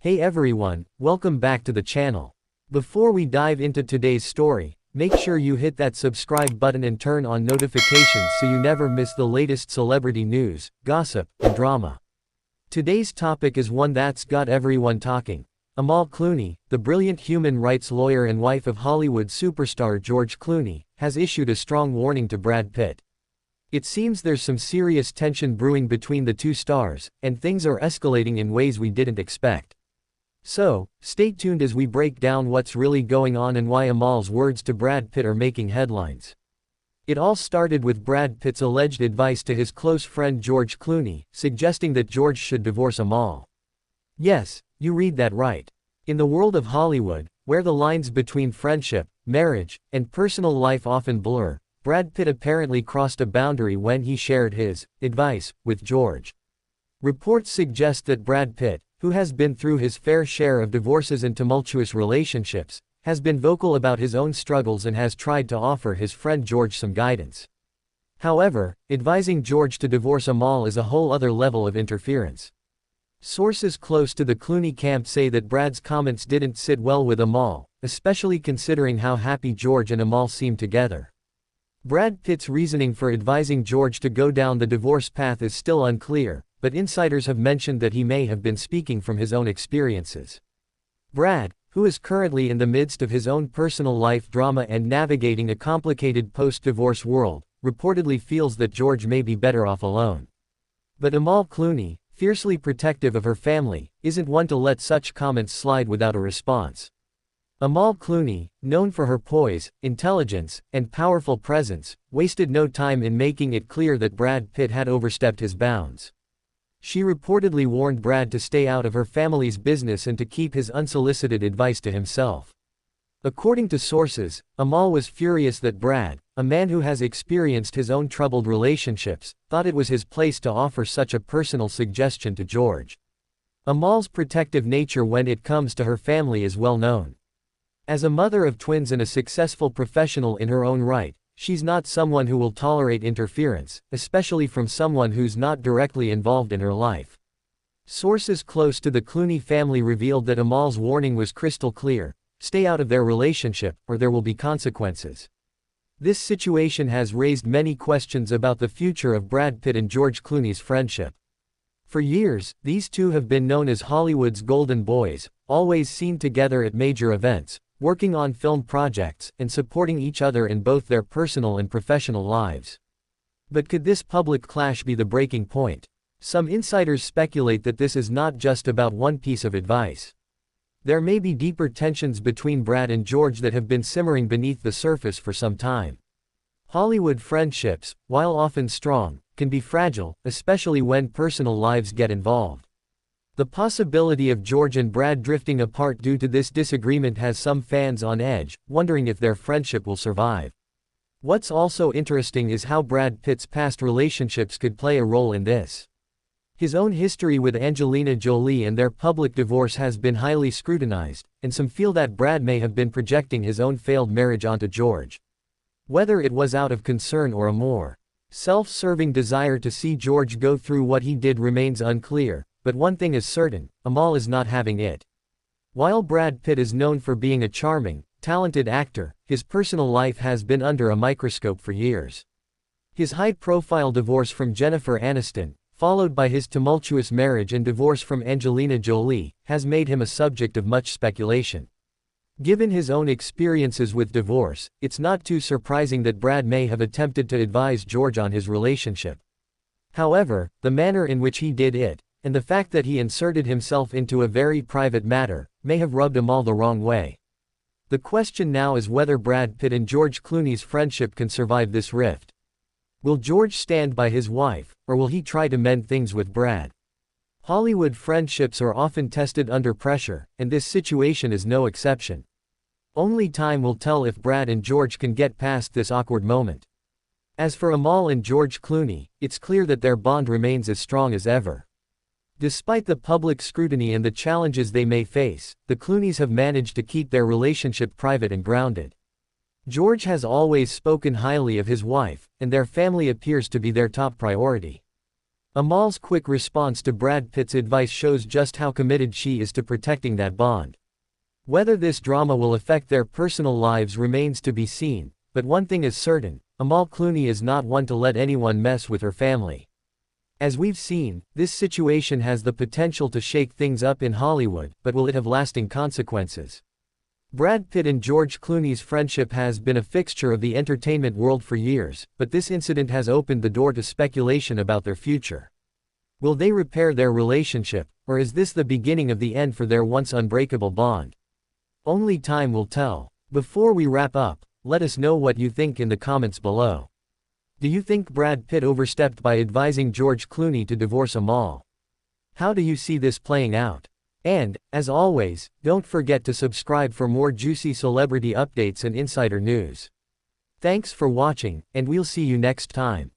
Hey everyone, welcome back to the channel. Before we dive into today's story, make sure you hit that subscribe button and turn on notifications so you never miss the latest celebrity news, gossip, and drama. Today's topic is one that's got everyone talking. Amal Clooney, the brilliant human rights lawyer and wife of Hollywood superstar George Clooney, has issued a strong warning to Brad Pitt. It seems there's some serious tension brewing between the two stars, and things are escalating in ways we didn't expect. So, stay tuned as we break down what's really going on and why Amal's words to Brad Pitt are making headlines. It all started with Brad Pitt's alleged advice to his close friend George Clooney, suggesting that George should divorce Amal. Yes, you read that right. In the world of Hollywood, where the lines between friendship, marriage, and personal life often blur, Brad Pitt apparently crossed a boundary when he shared his advice with George. Reports suggest that Brad Pitt, who has been through his fair share of divorces and tumultuous relationships, has been vocal about his own struggles and has tried to offer his friend George some guidance. However, advising George to divorce Amal is a whole other level of interference. Sources close to the Clooney camp say that Brad's comments didn't sit well with Amal, especially considering how happy George and Amal seem together. Brad Pitt's reasoning for advising George to go down the divorce path is still unclear, but insiders have mentioned that he may have been speaking from his own experiences. Brad, who is currently in the midst of his own personal life drama and navigating a complicated post-divorce world, reportedly feels that George may be better off alone. But Amal Clooney, fiercely protective of her family, isn't one to let such comments slide without a response. Amal Clooney, known for her poise, intelligence, and powerful presence, wasted no time in making it clear that Brad Pitt had overstepped his bounds. She reportedly warned Brad to stay out of her family's business and to keep his unsolicited advice to himself. According to sources, Amal was furious that Brad, a man who has experienced his own troubled relationships, thought it was his place to offer such a personal suggestion to George. Amal's protective nature when it comes to her family is well known. As a mother of twins and a successful professional in her own right, she's not someone who will tolerate interference, especially from someone who's not directly involved in her life. Sources close to the Clooney family revealed that Amal's warning was crystal clear: stay out of their relationship, or there will be consequences. This situation has raised many questions about the future of Brad Pitt and George Clooney's friendship. For years, these two have been known as Hollywood's golden boys, always seen together at major events, working on film projects, and supporting each other in both their personal and professional lives. But could this public clash be the breaking point? Some insiders speculate that this is not just about one piece of advice. There may be deeper tensions between Brad and George that have been simmering beneath the surface for some time. Hollywood friendships, while often strong, can be fragile, especially when personal lives get involved. The possibility of George and Brad drifting apart due to this disagreement has some fans on edge, wondering if their friendship will survive. What's also interesting is how Brad Pitt's past relationships could play a role in this. His own history with Angelina Jolie and their public divorce has been highly scrutinized, and some feel that Brad may have been projecting his own failed marriage onto George. Whether it was out of concern or a more self-serving desire to see George go through what he did remains unclear. But one thing is certain: Amal is not having it. While Brad Pitt is known for being a charming, talented actor, his personal life has been under a microscope for years. His high-profile divorce from Jennifer Aniston, followed by his tumultuous marriage and divorce from Angelina Jolie, has made him a subject of much speculation. Given his own experiences with divorce, it's not too surprising that Brad may have attempted to advise George on his relationship. However, the manner in which he did it, and the fact that he inserted himself into a very private matter, may have rubbed Amal the wrong way. The question now is whether Brad Pitt and George Clooney's friendship can survive this rift. Will George stand by his wife, or will he try to mend things with Brad? Hollywood friendships are often tested under pressure, and this situation is no exception. Only time will tell if Brad and George can get past this awkward moment. As for Amal and George Clooney, it's clear that their bond remains as strong as ever. Despite the public scrutiny and the challenges they may face, the Clooneys have managed to keep their relationship private and grounded. George has always spoken highly of his wife, and their family appears to be their top priority. Amal's quick response to Brad Pitt's advice shows just how committed she is to protecting that bond. Whether this drama will affect their personal lives remains to be seen, but one thing is certain, Amal Clooney is not one to let anyone mess with her family. As we've seen, this situation has the potential to shake things up in Hollywood, but will it have lasting consequences? Brad Pitt and George Clooney's friendship has been a fixture of the entertainment world for years, but this incident has opened the door to speculation about their future. Will they repair their relationship, or is this the beginning of the end for their once unbreakable bond? Only time will tell. Before we wrap up, let us know what you think in the comments below. Do you think Brad Pitt overstepped by advising George Clooney to divorce Amal? How do you see this playing out? And, as always, don't forget to subscribe for more juicy celebrity updates and insider news. Thanks for watching, and we'll see you next time.